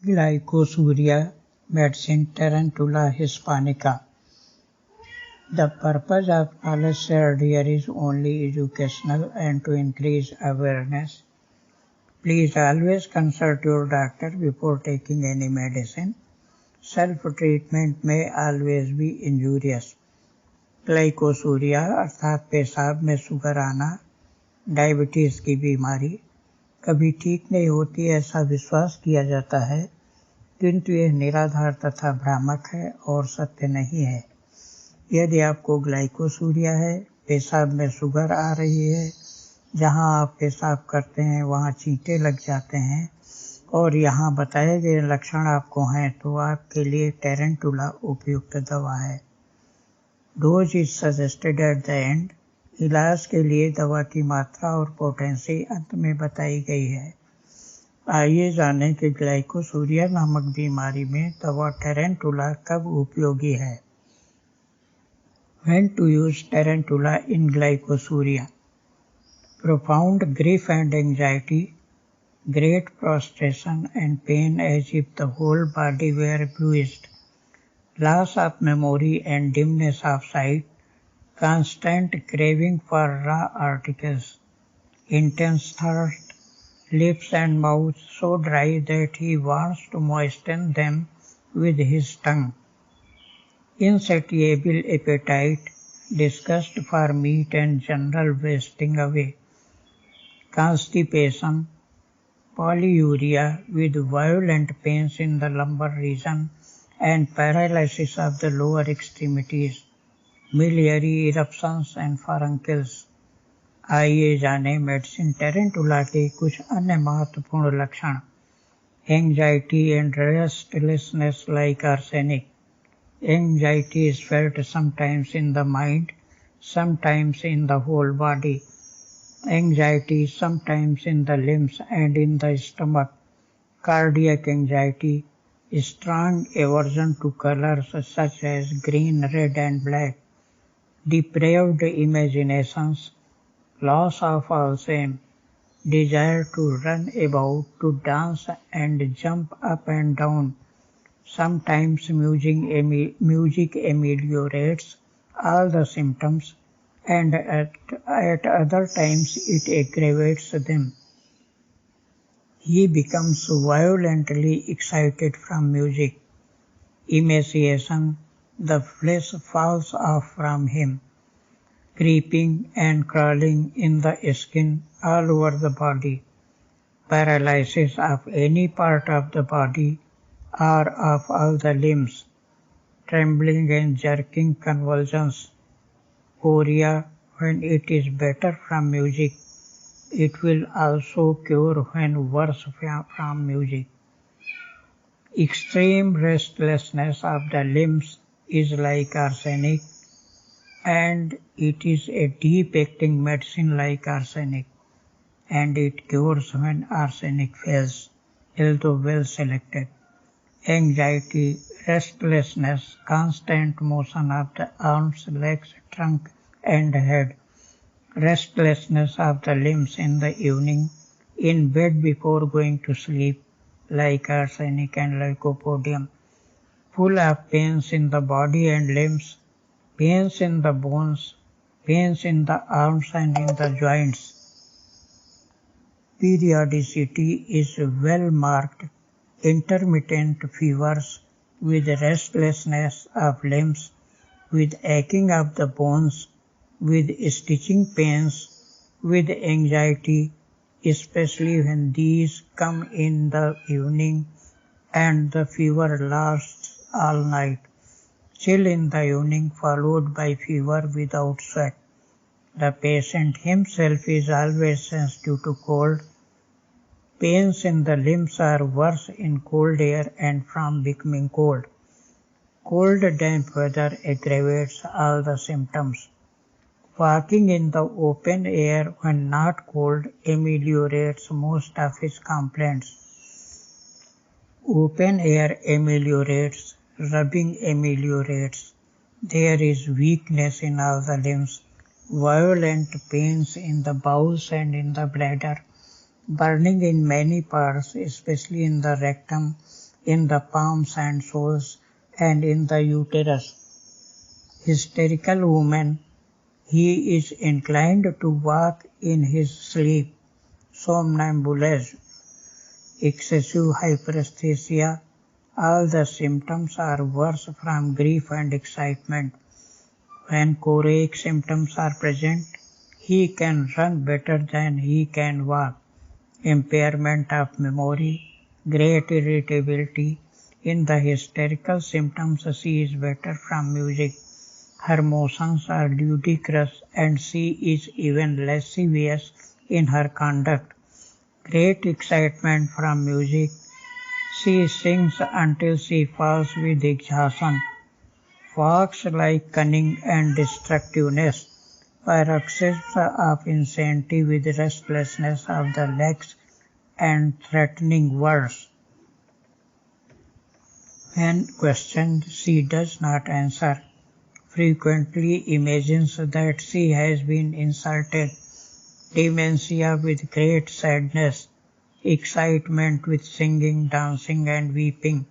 Glycosuria medicine Tarentula Hispanica. The purpose of knowledge shared here is only educational and to increase awareness. Please always consult your doctor before taking any medicine. Self-treatment may always be injurious. Glycosuria अर्थात पेशाब में sugar आना, diabetes की बीमारी कभी ठीक नहीं होती ऐसा विश्वास किया जाता है, किंतु यह निराधार तथा भ्रामक है और सत्य नहीं है। यदि आपको ग्लाइकोसूरिया है, पेशाब में शुगर आ रही है, जहां आप पेशाब करते हैं वहां चींटे लग जाते हैं और यहां बताए गए लक्षण आपको हैं, तो आपके लिए टेरेंटुला उपयुक्त दवा है। Dose is suggested at the end. इलाज के लिए दवा की मात्रा और पोटेंसी अंत में बताई गई है। आइए जानें कि ग्लाइकोसूरिया नामक बीमारी में दवा टेरेंटुला कब उपयोगी है। When to use tarentula in glycosuria? Profound grief and anxiety, great prostration and pain as if the whole body were bruised, loss of memory and dimness of sight, constant craving for raw articles, intense thirst, lips and mouth so dry that he wants to moisten them with his tongue, insatiable appetite, disgust for meat and general wasting away, constipation, polyuria with violent pains in the lumbar region and paralysis of the lower extremities, miliary eruptions and furuncles. आइए जानें medicine tarantula के कुछ अन्य महत्वपूर्ण लक्षण। Anxiety and restlessness like arsenic. Anxiety is felt sometimes in the mind, sometimes in the whole body. Anxiety sometimes in the limbs and in the stomach. Cardiac anxiety, strong aversion to colors such as green, red and black. Depraved imaginations, loss of all shame, desire to run about, to dance and jump up and down. Sometimes music ameliorates all the symptoms and at other times it aggravates them. He becomes violently excited from music. Emaciation, the flesh falls off from him. Creeping and crawling in the skin all over the body. Paralysis of any part of the body or of all the limbs, trembling and jerking convulsions, chorea when it is better from music. It will also cure when worse from music. Extreme restlessness of the limbs is like arsenic, and it is a deep acting medicine like arsenic, and it cures when arsenic fails, although well selected. Anxiety, restlessness, constant motion of the arms, legs, trunk and head, restlessness of the limbs in the evening, in bed before going to sleep, like arsenic and lycopodium, full of pains in the body and limbs, pains in the bones, pains in the arms and in the joints. Periodicity is well marked. Intermittent fevers with restlessness of limbs, with aching of the bones, with stitching pains, with anxiety, especially when these come in the evening and the fever lasts all night. Chill in the evening followed by fever without sweat. The patient himself is always sensitive to cold. Pains in the limbs are worse in cold air and from becoming cold. Cold damp weather aggravates all the symptoms. Walking in the open air when not cold ameliorates most of his complaints. Open air ameliorates, rubbing ameliorates. There is weakness in all the limbs, violent pains in the bowels and in the bladder, burning in many parts, especially in the rectum, in the palms and soles, and in the uterus. Hysterical woman, he is inclined to walk in his sleep. Somnambulism, excessive hyperesthesia. All the symptoms are worse from grief and excitement. When choreic symptoms are present, he can run better than he can walk. Impairment of memory, great irritability. In the hysterical symptoms, she is better from music. Her motions are ludicrous and she is even lascivious in her conduct. Great excitement from music. She sings until she falls with exhaustion. Walks like cunning and destructiveness. Paroxysms of insanity with restlessness of the legs and threatening words. When questioned, she does not answer. Frequently imagines that she has been insulted. Dementia with great sadness. Excitement with singing, dancing and weeping.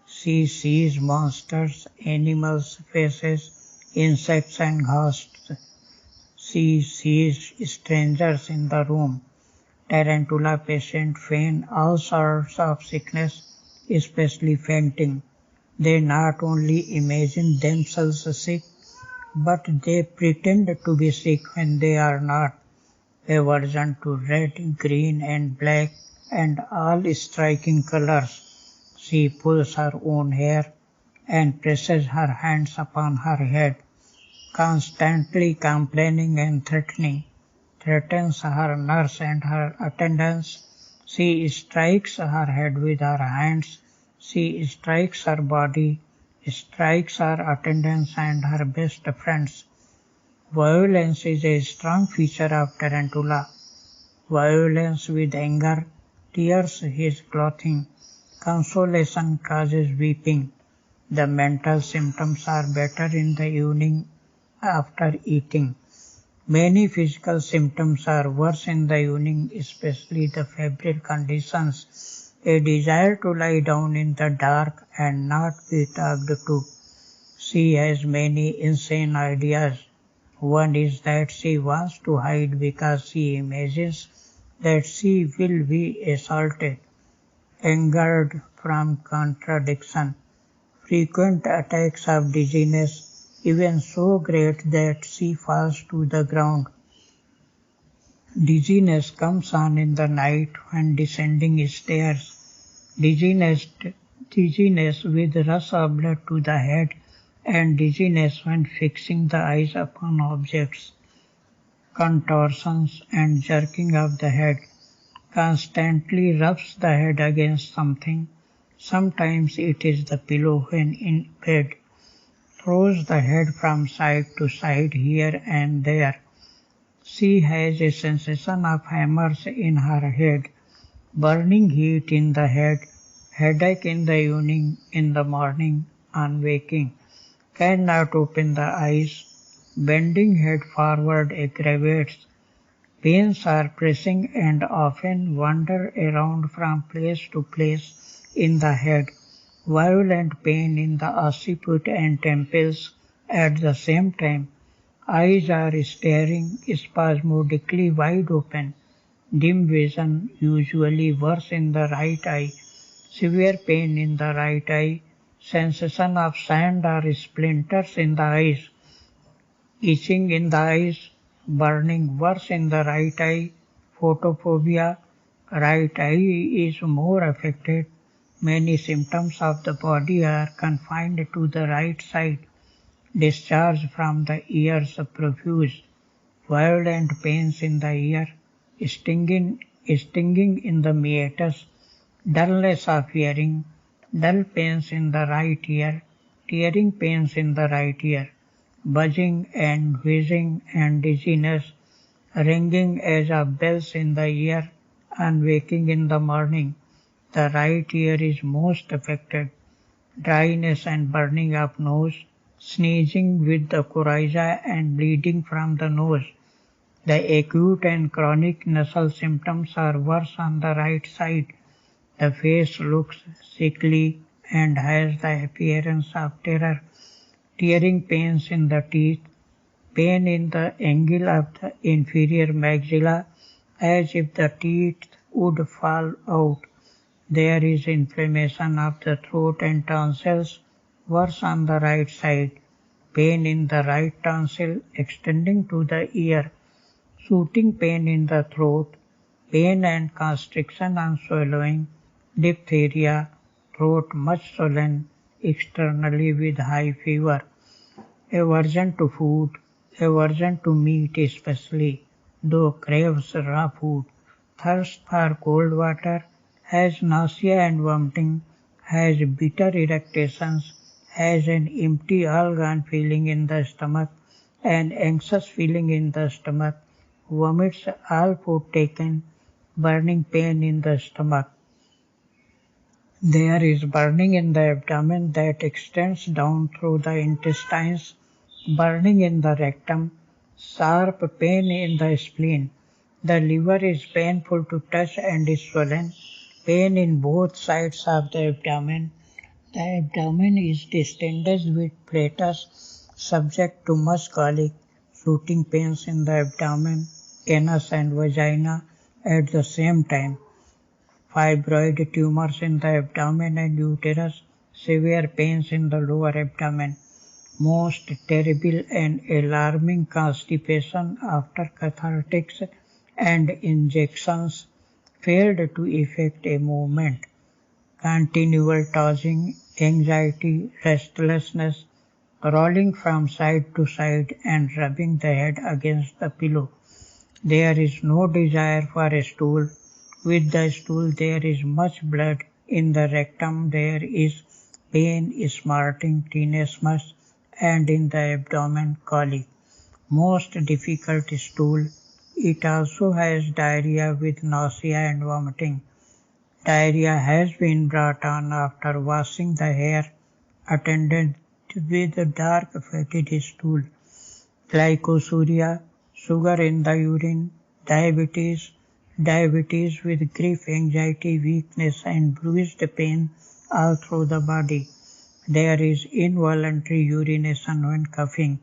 She sees monsters, animals, faces, insects and ghosts. She sees strangers in the room. Tarentula patients feign all sorts of sickness, especially fainting. They not only imagine themselves sick, but they pretend to be sick when they are not. Aversion to red, green and black and all striking colors. She pulls her own hair and presses her hands upon her head, constantly complaining and threatening. Threatens her nurse and her attendants. She strikes her head with her hands. She strikes her body, strikes her attendants and her best friends. Violence is a strong feature of Tarantula. Violence with anger tears his clothing. Consolation causes weeping. The mental symptoms are better in the evening after eating. Many physical symptoms are worse in the evening, especially the febrile conditions. A desire to lie down in the dark and not be talked to. She has many insane ideas. One is that she wants to hide because she imagines that she will be assaulted. Angered from contradiction. Frequent attacks of dizziness, even so great that she falls to the ground. Dizziness comes on in the night when descending stairs. Dizziness with rush of blood to the head and dizziness when fixing the eyes upon objects. Contortions and jerking of the head. Constantly rubs the head against something. Sometimes it is the pillow when in bed. Throws the head from side to side here and there. She has a sensation of hammers in her head, burning heat in the head, headache in the evening, in the morning, on waking. Cannot open the eyes, bending head forward aggravates. Pains are pressing and often wander around from place to place in the head. Violent pain in the occiput and temples at the same time. Eyes are staring spasmodically wide open. Dim vision, usually worse in the right eye. Severe pain in the right eye. Sensation of sand or splinters in the eyes. Itching in the eyes. Burning worse in the right eye. Photophobia. Right eye is more affected. Many symptoms of the body are confined to the right side. Discharge from the ears profuse. Violent pains in the ear. Stinging in the meatus. Dullness of hearing. Dull pains in the right ear. Tearing pains in the right ear. Buzzing and wheezing and dizziness. Ringing as of bells in the ear on waking in the morning. The right ear is most affected. Dryness and burning of nose, sneezing with the coryza and bleeding from the nose. The acute and chronic nasal symptoms are worse on the right side. The face looks sickly and has the appearance of terror. Tearing pains in the teeth, pain in the angle of the inferior maxilla as if the teeth would fall out. There is inflammation of the throat and tonsils, worse on the right side. Pain in the right tonsil extending to the ear. Shooting pain in the throat. Pain and constriction on swallowing. Diphtheria. Throat much swollen externally with high fever. Aversion to food, aversion to meat especially, though craves raw food, thirst for cold water, has nausea and vomiting, has bitter irritations, has an empty all-gone feeling in the stomach, an anxious feeling in the stomach, vomits all food taken, burning pain in the stomach. There is burning in the abdomen that extends down through the intestines, burning in the rectum, sharp pain in the spleen. The liver is painful to touch and is swollen, pain in both sides of the abdomen. The abdomen is distended with flatus, subject to much colic, shooting pains in the abdomen, anus and vagina at the same time. Fibroid tumors in the abdomen and uterus, severe pains in the lower abdomen, most terrible and alarming constipation after cathartics and injections failed to effect a movement, continual tossing, anxiety, restlessness, rolling from side to side and rubbing the head against the pillow. There is no desire for a stool. With the stool there is much blood. In the rectum there is pain, smarting, tenesmus, and in the abdomen colic. Most difficult stool. It also has diarrhea with nausea and vomiting. Diarrhea has been brought on after washing the hair, attended with dark fatty stool. Glycosuria, sugar in the urine, diabetes with grief, anxiety, weakness and bruised pain all through the body. There is involuntary urination when coughing,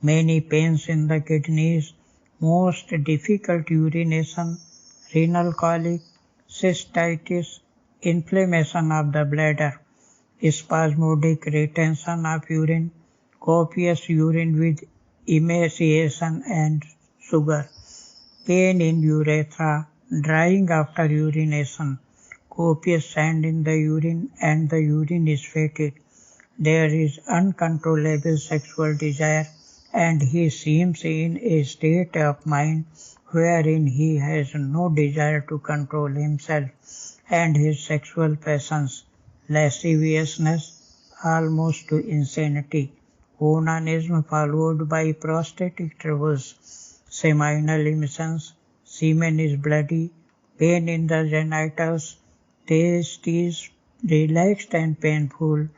many pains in the kidneys, most difficult urination, renal colic, cystitis, inflammation of the bladder, spasmodic retention of urine, copious urine with emaciation and sugar, pain in urethra, drying after urination, copious sand in the urine and the urine is fetid. There is uncontrollable sexual desire and he seems in a state of mind wherein he has no desire to control himself and his sexual passions, lasciviousness almost to insanity, onanism followed by prostatic troubles, seminal emissions, semen is bloody, pain in the genitals, testes relaxed and painful,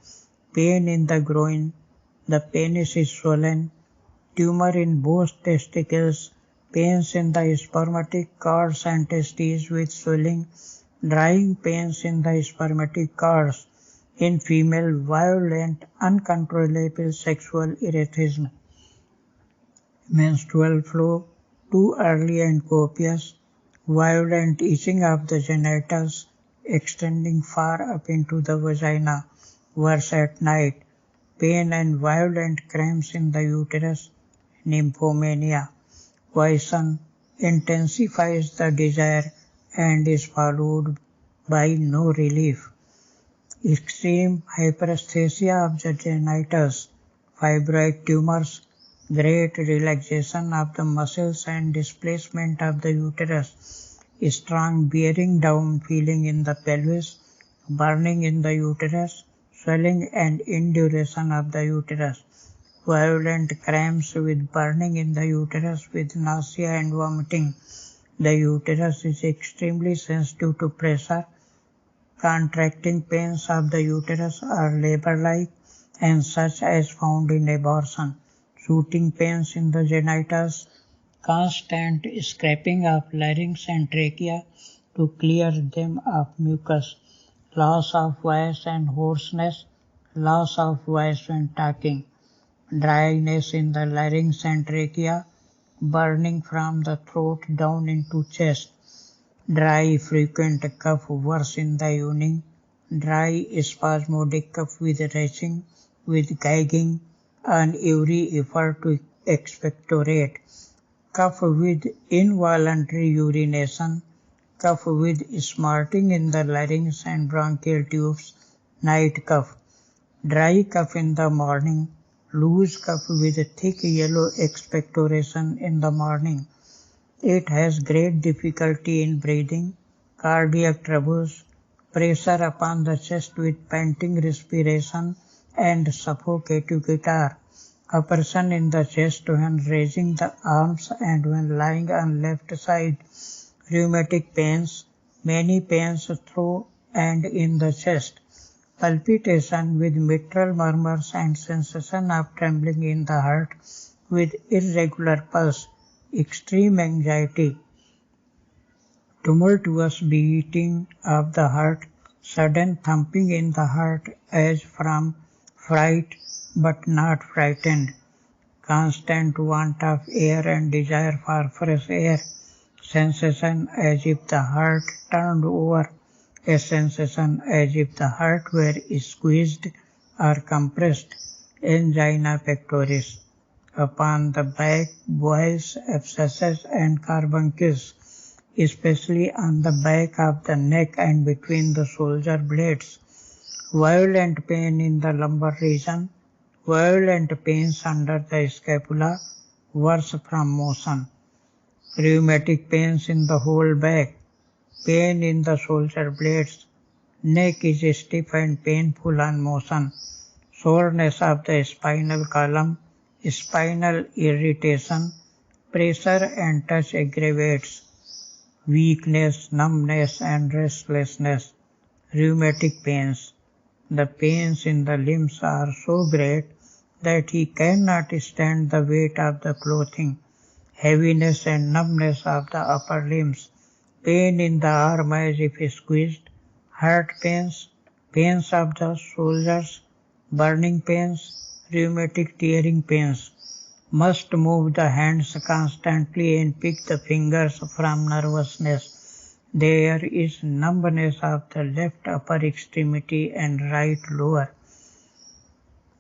pain in the groin, the penis is swollen, tumor in both testicles, pains in the spermatic cords and testes with swelling, drying pains in the spermatic cords, in female violent uncontrollable sexual erethism, menstrual flow too early and copious, violent itching of the genitals extending far up into the vagina, worse at night, pain and violent cramps in the uterus, nymphomania, poison intensifies the desire and is followed by no relief, extreme hyperesthesia of the genitals, fibroid tumors, great relaxation of the muscles and displacement of the uterus, strong bearing down feeling in the pelvis, burning in the uterus, swelling and induration of the uterus, violent cramps with burning in the uterus with nausea and vomiting. The uterus is extremely sensitive to pressure. Contracting pains of the uterus are labor-like and such as found in abortion. Shooting pains in the genitals, constant scraping of larynx and trachea to clear them of mucus, loss of voice and hoarseness, loss of voice when talking, dryness in the larynx and trachea, burning from the throat down into chest, dry frequent cough worse in the evening, dry spasmodic cough with retching, with gagging on every effort to expectorate, cough with involuntary urination, cough with smarting in the larynx and bronchial tubes, night cough, dry cough in the morning, loose cough with thick yellow expectoration in the morning. It has great difficulty in breathing, cardiac troubles, pressure upon the chest with panting respiration and suffocative guitar, oppression in the chest when raising the arms and when lying on left side, rheumatic pains, many pains through and in the chest, palpitation with mitral murmurs and sensation of trembling in the heart with irregular pulse, extreme anxiety, tumultuous beating of the heart, sudden thumping in the heart as from fright but not frightened, constant want of air and desire for fresh air, sensation as if the heart turned over, a sensation as if the heart were squeezed or compressed, angina pectoris. Upon the back, boils, abscesses and carbuncles, especially on the back of the neck and between the shoulder blades, violent pain in the lumbar region, violent pains under the scapula, worse from motion, rheumatic pains in the whole back, pain in the shoulder blades, neck is stiff and painful on motion, soreness of the spinal column, spinal irritation, pressure and touch aggravates, weakness, numbness and restlessness, rheumatic pains. The pains in the limbs are so great that he cannot stand the weight of the clothing, heaviness and numbness of the upper limbs, pain in the arm as if squeezed, heart pains, pains of the shoulders, burning pains, rheumatic tearing pains, must move the hands constantly and pick the fingers from nervousness. There is numbness of the left upper extremity and right lower,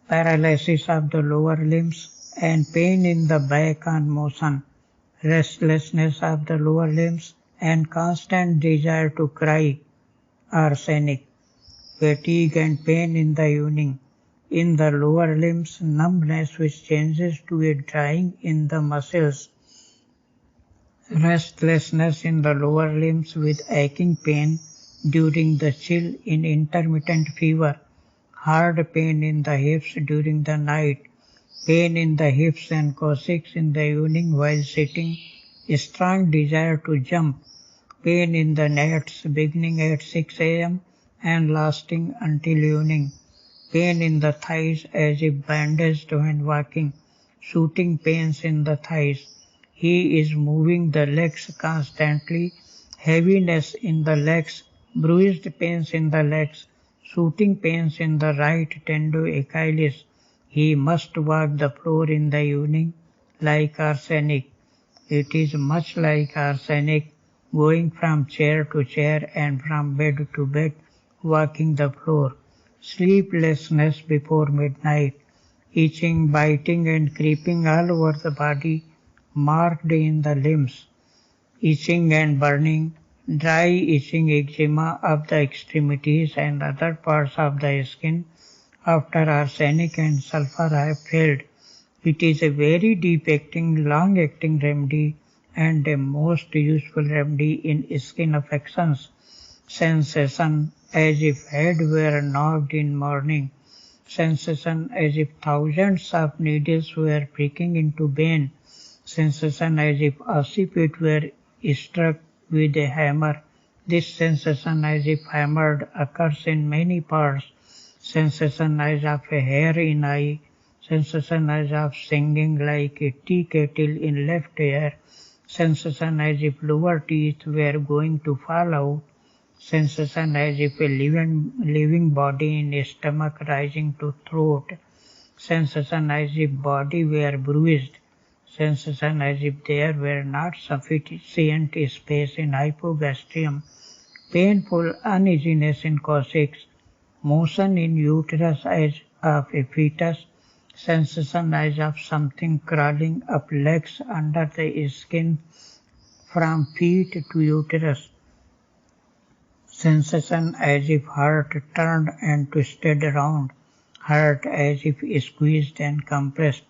paralysis of the lower limbs and pain in the back on motion, restlessness of the lower limbs and constant desire to cry, arsenic, fatigue and pain in the evening, in the lower limbs numbness which changes to a drying in the muscles, restlessness in the lower limbs with aching pain during the chill in intermittent fever, hard pain in the hips during the night, pain in the hips and coccyx in the evening while sitting, strong desire to jump, pain in the nads beginning at 6 a.m. and lasting until evening, pain in the thighs as if bandaged when walking, shooting pains in the thighs. He is moving the legs constantly, heaviness in the legs, bruised pains in the legs, shooting pains in the right tendo Achilles. He must walk the floor in the evening like arsenic. It is much like arsenic, going from chair to chair and from bed to bed, walking the floor. Sleeplessness before midnight, itching, biting and creeping all over the body, marked in the limbs, itching and burning, dry itching eczema of the extremities and other parts of the skin after arsenic and sulfur have failed. It is a very deep-acting, long-acting remedy and a most useful remedy in skin affections. Sensation as if head were knocked in morning, sensation as if thousands of needles were pricking into vein, sensation as if occiput were struck with a hammer. This sensation as if hammered occurs in many parts, sensation as of a hair in eye, sensation as of singing like a tea kettle in left ear, sensation as if lower teeth were going to fall out, Sensation as if a living body in stomach rising to throat. Sensation as if body were bruised. Sensation as if there were not sufficient space in hypogastrium. Painful uneasiness in coccyx. Motion in uterus as of a fetus. Sensation as of something crawling up legs under the skin from feet to uterus. Sensation as if heart turned and twisted around. Heart as if squeezed and compressed.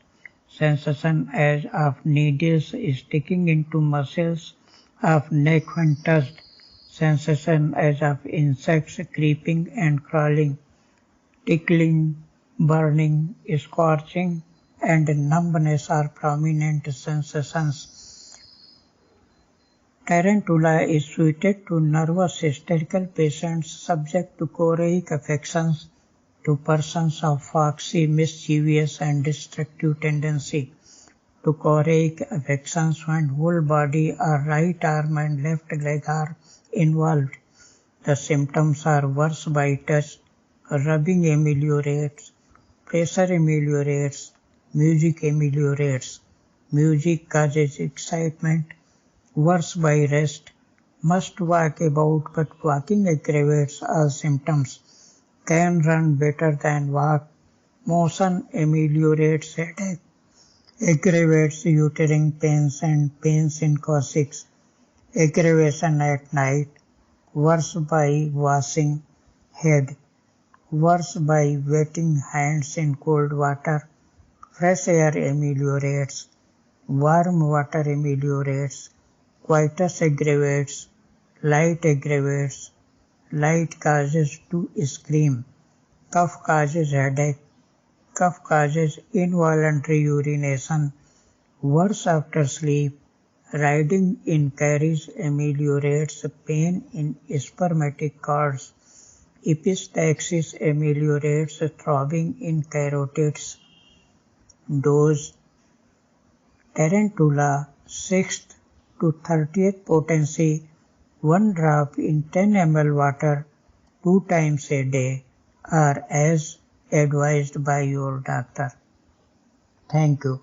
Sensation as of needles sticking into muscles of neck when touched. Sensation as of insects creeping and crawling. Tickling, burning, scorching, and numbness are prominent sensations. Tarentula is suited to nervous hysterical patients subject to choreic affections, to persons of foxy, mischievous, and destructive tendency, to choreic affections when whole body or right arm and left leg are involved. The symptoms are worse by touch. Rubbing ameliorates, pressure ameliorates, music ameliorates. Music causes excitement, worse by rest. Must walk about, but walking aggravates all symptoms. Can run better than walk. Motion ameliorates headache, aggravates uterine pains and pains in coccyx. Aggravation at night, worse by washing head. Worse by wetting hands in cold water. Fresh air ameliorates. Warm water ameliorates. Coitus aggravates. Light aggravates. Light causes to scream. Cough causes headache. Cough causes involuntary urination. Worse after sleep. Riding in carriage ameliorates pain in spermatic cords. Epistaxis ameliorates throbbing in carotids. Dose: Tarentula 6th to 30th potency, 1 drop in 10 ml water 2 times a day, or as advised by your doctor. Thank you.